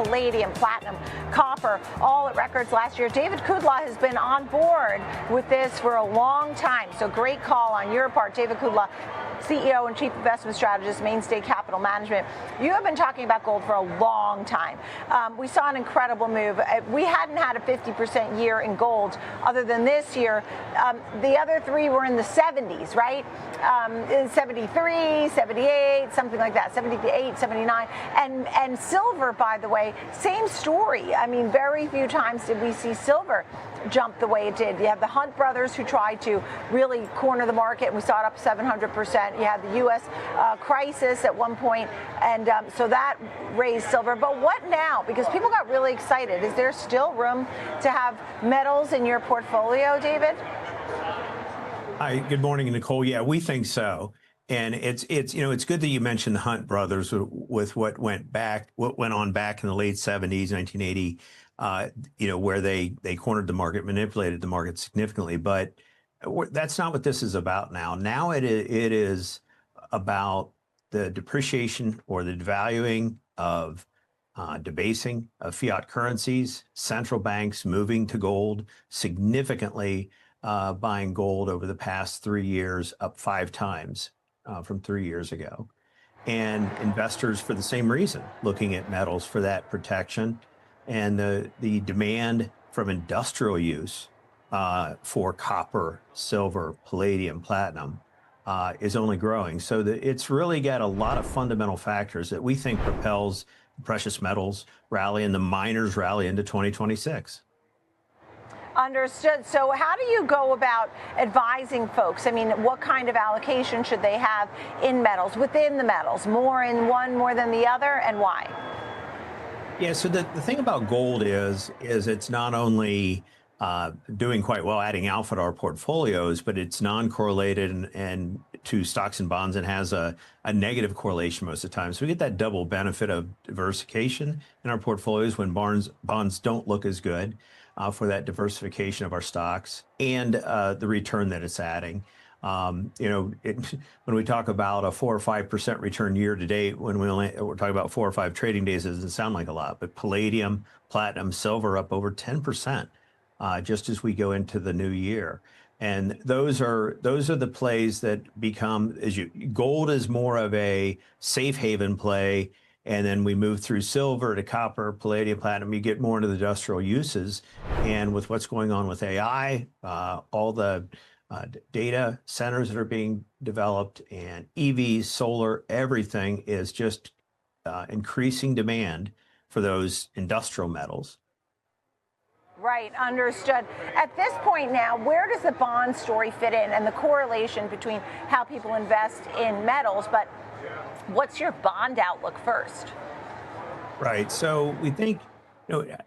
palladium, platinum, copper, all at records last year. David Kudla has been on board with this for a long time, so great call on your part. David Kudla, CEO and Chief Investment Strategist, Mainstay Capital Management. You have been talking about gold for a long time. We saw an incredible move. We hadn't had a 50% year in gold other than this year. The other three were in the 70s, right? In 73, 78, something like that, 78, 79. And silver, by the way, same story. I mean, very few times did we see silver jump the way it did. You have the Hunt brothers who tried to really corner the market, and we saw it up 700%. You had the U.S. Crisis at one point, and so that raised silver. But what now? Because people got really excited. Is there still room to have metals in your portfolio, David? Hi, good morning, Nicole. Yeah, we think so. And it's good that you mentioned the Hunt brothers with what went on back in the late 70s, 1980. Where they cornered the market, manipulated the market significantly. But that's not what this is about now. Now it is about the depreciation or the devaluing of debasing of fiat currencies, central banks moving to gold, significantly buying gold over the past 3 years, up 5 times from 3 years ago. And investors, for the same reason, looking at metals for that protection. And the demand from industrial use for copper, silver, palladium, platinum is only growing. So it's really got a lot of fundamental factors that we think propels precious metals rally and the miners rally into 2026. Understood. So how do you go about advising folks? I mean, what kind of allocation should they have in metals, within the metals, more in one more than the other, and why? Yeah, so the thing about gold is it's not only doing quite well, adding alpha to our portfolios, but it's non-correlated and to stocks and bonds and has a negative correlation most of the time. So we get that double benefit of diversification in our portfolios when bonds don't look as good for that diversification of our stocks and the return that it's adding. When we talk about a 4 or 5% return year to date, when we're talking about 4 or 5 trading days, it doesn't sound like a lot, but palladium, platinum, silver up over 10% just as we go into the new year. And those are the plays that become gold is more of a safe haven play. And then we move through silver to copper, palladium, platinum. You get more into the industrial uses. And with what's going on with AI, all the data centers that are being developed and EVs, solar, everything is just increasing demand for those industrial metals. Right, understood. At this point now, where does the bond story fit in and the correlation between how people invest in metals? But what's your bond outlook first? Right. So we think,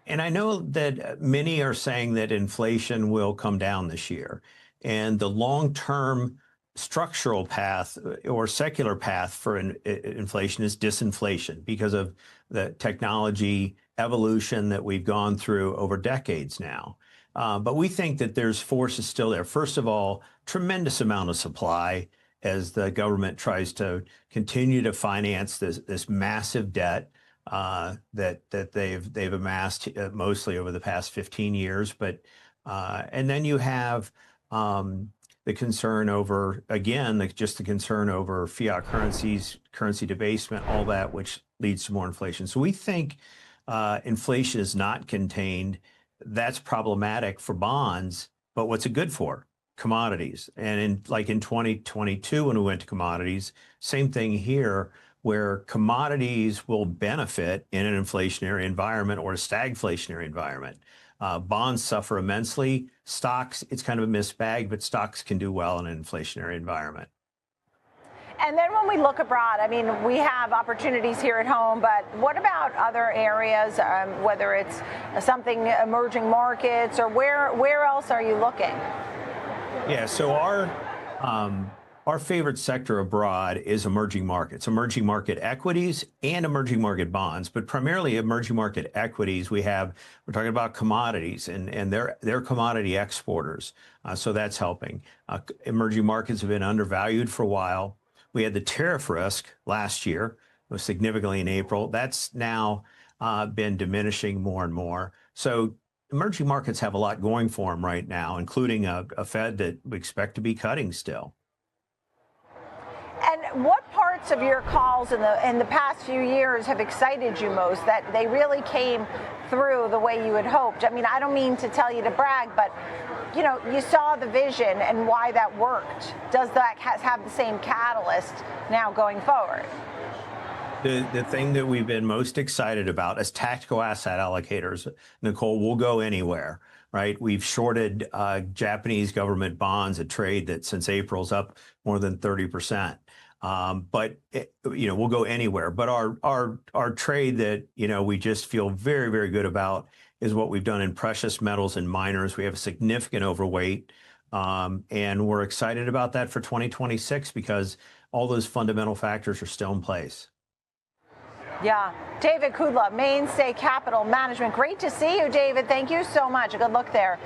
and I know that many are saying that inflation will come down this year. And the long-term structural path or secular path for inflation is disinflation because of the technology evolution that we've gone through over decades now. But we think that there's forces still there. First of all, tremendous amount of supply as the government tries to continue to finance this massive debt that they've amassed mostly over the past 15 years. But and then you have the concern over, again, just the concern over fiat currencies, currency debasement, all that, which leads to more inflation. So we think inflation is not contained. That's problematic for bonds, but what's it good for? Commodities. And in 2022, when we went to commodities, same thing here, where commodities will benefit in an inflationary environment or a stagflationary environment. Bonds suffer immensely. Stocks, it's kind of a mixed bag, but stocks can do well in an inflationary environment. And then when we look abroad, I mean, we have opportunities here at home, but what about other areas, whether it's something emerging markets or where else are you looking? Yeah, so our favorite sector abroad is emerging markets, emerging market equities and emerging market bonds, but primarily emerging market equities. We're talking about commodities and they're commodity exporters. So that's helping. Emerging markets have been undervalued for a while. We had the tariff risk last year, significantly in April. That's now been diminishing more and more. So emerging markets have a lot going for them right now, including a Fed that we expect to be cutting still. And what parts of your calls in the past few years have excited you most, that they really came through the way you had hoped? I mean, I don't mean to tell you to brag, but you know, you saw the vision and why that worked. Does that have the same catalyst now going forward? The thing that we've been most excited about as tactical asset allocators, Nicole, we'll go anywhere, right? We've shorted Japanese government bonds, a trade that since April's up more than 30%. But you know, we'll go anywhere. But our trade that, you know, we just feel very, very good about is what we've done in precious metals and miners. We have a significant overweight, and we're excited about that for 2026 because all those fundamental factors are still in place. Yeah. David Kudla, Mainstay Capital Management. Great to see you, David. Thank you so much. Good luck there.